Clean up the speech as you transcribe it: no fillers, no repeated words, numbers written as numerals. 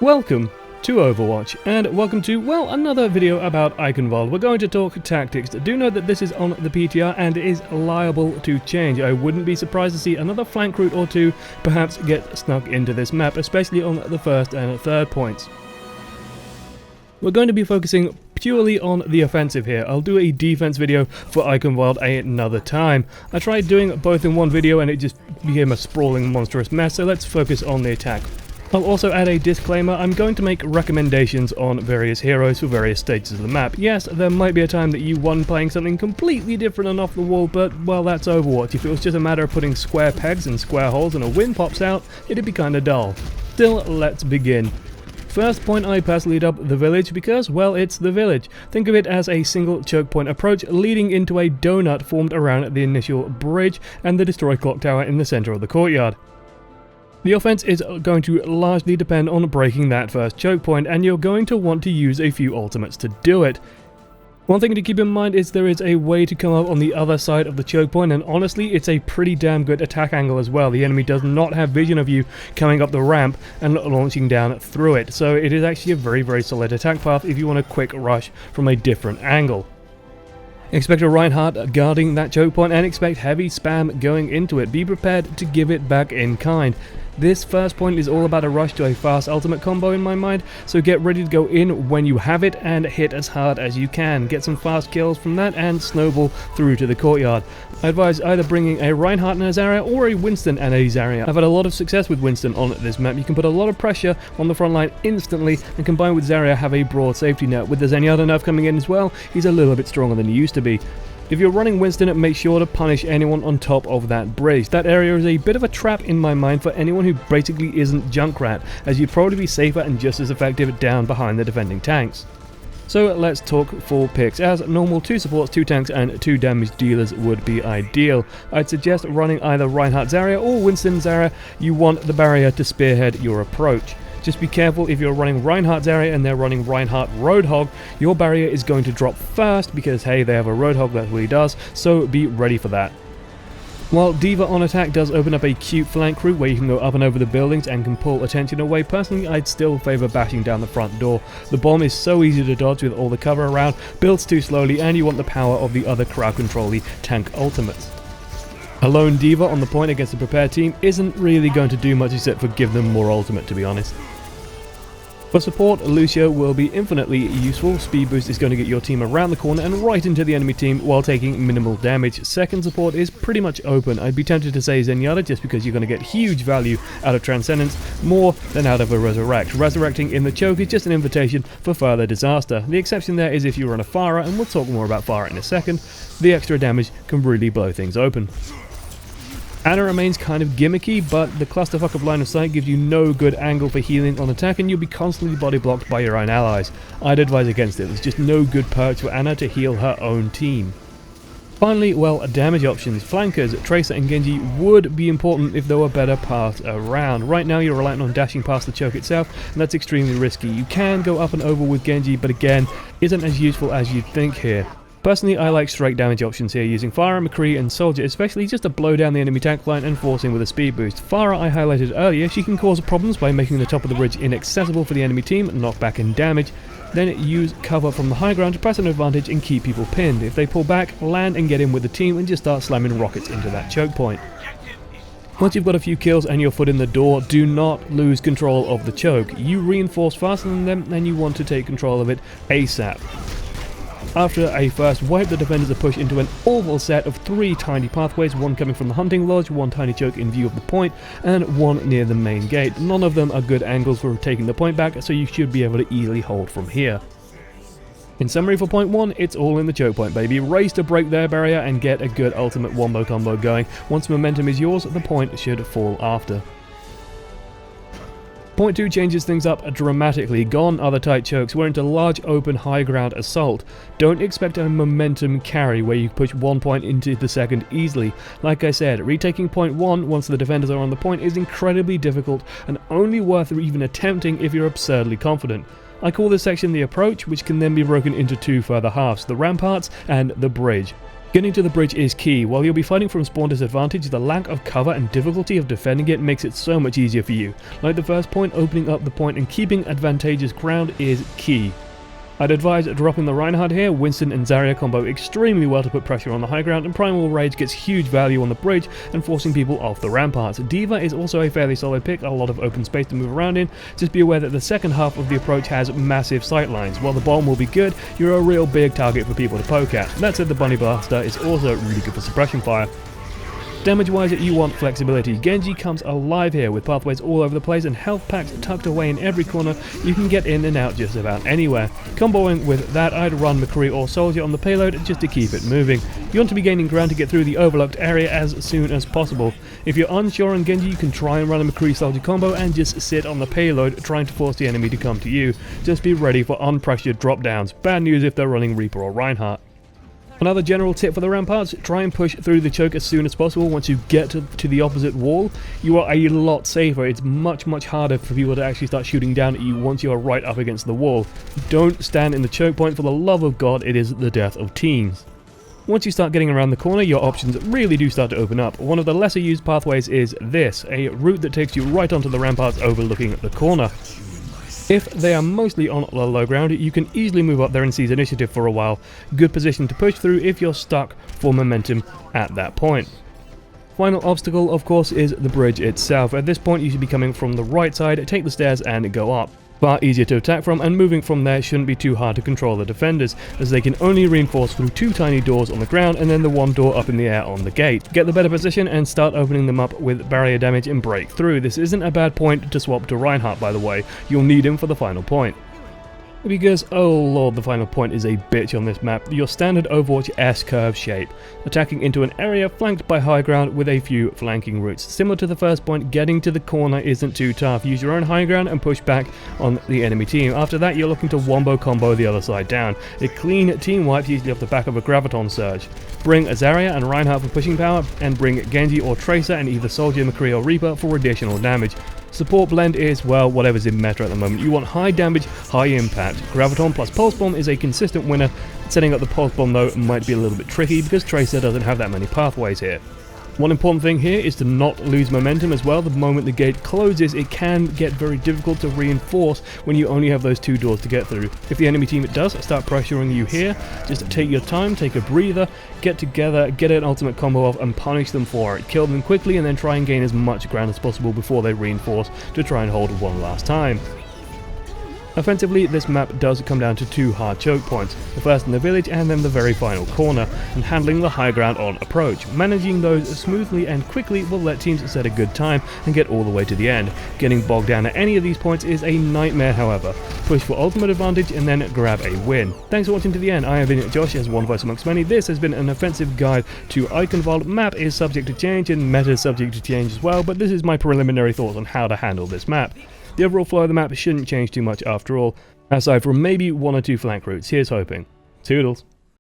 Welcome to Overwatch, and welcome to, well, another video about Eichenwalde. We're going to talk tactics. Do note that this is on the PTR and is liable to change. I wouldn't be surprised to see another flank route or two perhaps get snuck into this map, especially on the first and third points. We're going to be focusing purely on the offensive here. I'll do a defense video for Eichenwalde another time. I tried doing both in one video and it just became a sprawling monstrous mess, so let's focus on the attack. I'll also add a disclaimer. I'm going to make recommendations on various heroes for various stages of the map. Yes, there might be a time that you won playing something completely different and off the wall, but, well, that's Overwatch. If it was just a matter of putting square pegs in square holes and a win pops out, it'd be kinda dull. Still, let's begin. First point, I personally dubbed the village because, well, it's the village. Think of it as a single choke point approach leading into a donut formed around the initial bridge and the destroyed clock tower in the center of the courtyard. The offense is going to largely depend on breaking that first choke point, and you're going to want to use a few ultimates to do it. One thing to keep in mind is there is a way to come up on the other side of the choke point, and honestly it's a pretty damn good attack angle as well. The enemy does not have vision of you coming up the ramp and launching down through it, so it is actually a very solid attack path if you want a quick rush from a different angle. Expect a Reinhardt guarding that choke point and expect heavy spam going into it. Be prepared to give it back in kind. This first point is all about a rush to a fast ultimate combo in my mind, so get ready to go in when you have it and hit as hard as you can. Get some fast kills from that and snowball through to the courtyard. I advise either bringing a Reinhardt and a Zarya or a Winston and a Zarya. I've had a lot of success with Winston on this map. You can put a lot of pressure on the front line instantly, and combined with Zarya have a broad safety net. With the Zenyatta nerf coming in as well, he's a little bit stronger than he used to be. If you're running Winston, make sure to punish anyone on top of that bridge. That area is a bit of a trap in my mind for anyone who basically isn't Junkrat, as you'd probably be safer and just as effective down behind the defending tanks. So let's talk full picks. As normal, 2 supports, 2 tanks and 2 damage dealers would be ideal. I'd suggest running either Reinhardt Zarya or Winston Zarya. You want the barrier to spearhead your approach. Just be careful if you're running Reinhardt Zarya and they're running Reinhardt Roadhog, your barrier is going to drop first because, hey, they have a Roadhog, that's what he does, so be ready for that. While D.Va on attack does open up a cute flank route where you can go up and over the buildings and can pull attention away, personally I'd still favour bashing down the front door. The bomb is so easy to dodge with all the cover around, builds too slowly, and you want the power of the other crowd control-y tank ultimates. A lone D.Va on the point against a prepared team isn't really going to do much except for give them more ultimate, to be honest. For support, Lucio will be infinitely useful. Speed boost is going to get your team around the corner and right into the enemy team while taking minimal damage. Second support is pretty much open. I'd be tempted to say Zenyatta just because you're going to get huge value out of Transcendence more than out of a Resurrect. Resurrecting in the choke is just an invitation for further disaster. The exception there is if you run a Pharah, and we'll talk more about Pharah in a second. The extra damage can really blow things open. Ana remains kind of gimmicky, but the clusterfuck of line of sight gives you no good angle for healing on attack, and you'll be constantly body blocked by your own allies. I'd advise against it. There's just no good perch for Ana to heal her own team. Finally, well, damage options. Flankers, Tracer and Genji would be important if there were better paths around. Right now you're reliant on dashing past the choke itself, and that's extremely risky. You can go up and over with Genji, but again, isn't as useful as you'd think here. Personally, I like straight damage options here, using Pharah, McCree and Soldier, especially just to blow down the enemy tank line and forcing with a speed boost. Pharah, I highlighted earlier, she can cause problems by making the top of the bridge inaccessible for the enemy team, knockback and damage. Then use cover from the high ground to press an advantage and keep people pinned. If they pull back, land and get in with the team and just start slamming rockets into that choke point. Once you've got a few kills and your foot in the door, do not lose control of the choke. You reinforce faster than them and you want to take control of it ASAP. After a first wipe, the defenders are pushed into an awful set of 3 tiny pathways, one coming from the hunting lodge, 1 tiny choke in view of the point, and 1 near the main gate. None of them are good angles for taking the point back, so you should be able to easily hold from here. In summary for point 1, it's all in the choke point, baby. Race to break their barrier and get a good ultimate wombo combo going. Once momentum is yours, the point should fall after. Point 2 changes things up dramatically. Gone are the tight chokes. We're into large open high ground assault. Don't expect a momentum carry where you push 1 point into the second easily. Like I said, retaking point 1 once the defenders are on the point is incredibly difficult and only worth even attempting if you're absurdly confident. I call this section the approach, which can then be broken into 2 further halves, the ramparts and the bridge. Getting to the bridge is key. While you'll be fighting from spawn disadvantage, the lack of cover and difficulty of defending it makes it so much easier for you. Like the first point, opening up the point and keeping advantageous ground is key. I'd advise dropping the Reinhardt here. Winston and Zarya combo extremely well to put pressure on the high ground, and Primal Rage gets huge value on the bridge and forcing people off the ramparts. D.Va is also a fairly solid pick, a lot of open space to move around in. Just be aware that the second half of the approach has massive sightlines. While the bomb will be good, you're a real big target for people to poke at. That said, the Bunny Blaster is also really good for suppression fire. Damage-wise, you want flexibility. Genji comes alive here with pathways all over the place and health packs tucked away in every corner. You can get in and out just about anywhere. Comboing with that, I'd run McCree or Soldier on the payload just to keep it moving. You want to be gaining ground to get through the overlooked area as soon as possible. If you're unsure on Genji, you can try and run a McCree Soldier combo and just sit on the payload trying to force the enemy to come to you. Just be ready for unpressured drop downs. Bad news if they're running Reaper or Reinhardt. Another general tip for the ramparts, try and push through the choke as soon as possible. Once you get to the opposite wall, you are a lot safer. It's much harder for people to actually start shooting down at you once you are right up against the wall. Don't stand in the choke point, for the love of God, it is the death of teams. Once you start getting around the corner, your options really do start to open up. One of the lesser used pathways is this, a route that takes you right onto the ramparts overlooking the corner. If they are mostly on the low ground, you can easily move up there and seize initiative for a while. Good position to push through if you're stuck for momentum at that point. Final obstacle, of course, is the bridge itself. At this point, you should be coming from the right side, take the stairs and go up. Far easier to attack from, and moving from there shouldn't be too hard to control the defenders, as they can only reinforce through two tiny doors on the ground and then the one door up in the air on the gate. Get the better position and start opening them up with barrier damage and break through. This isn't a bad point to swap to Reinhardt, by the way. You'll need him for the final point. Because, oh lord, the final point is a bitch on this map. Your standard Overwatch S-curve shape, attacking into an area flanked by high ground with a few flanking routes. Similar to the first point, getting to the corner isn't too tough. Use your own high ground and push back on the enemy team. After that, you're looking to wombo combo the other side down. A clean team wipe, usually off the back of a Graviton Surge. Bring Zarya and Reinhardt for pushing power, and bring Genji or Tracer and either Soldier, McCree or Reaper for additional damage. Support blend is, well, whatever's in meta at the moment. You want high damage, high impact. Graviton plus Pulse Bomb is a consistent winner. Setting up the Pulse Bomb though might be a little bit tricky because Tracer doesn't have that many pathways here. One important thing here is to not lose momentum as well. The moment the gate closes, it can get very difficult to reinforce when you only have those two doors to get through. If the enemy team does start pressuring you here, just take your time, take a breather, get together, get an ultimate combo off and punish them for it. Kill them quickly and then try and gain as much ground as possible before they reinforce to try and hold one last time. Offensively, this map does come down to two hard choke points, the first in the village and then the very final corner, and handling the high ground on approach. Managing those smoothly and quickly will let teams set a good time and get all the way to the end. Getting bogged down at any of these points is a nightmare, however. Push for ultimate advantage and then grab a win. Thanks for watching to the end. I have been Josh, as one voice amongst many. This has been an offensive guide to Eichenwalde. Map is subject to change and meta is subject to change as well, but this is my preliminary thoughts on how to handle this map. The overall flow of the map shouldn't change too much after all, aside from maybe one or two flank routes. Here's hoping. Toodles.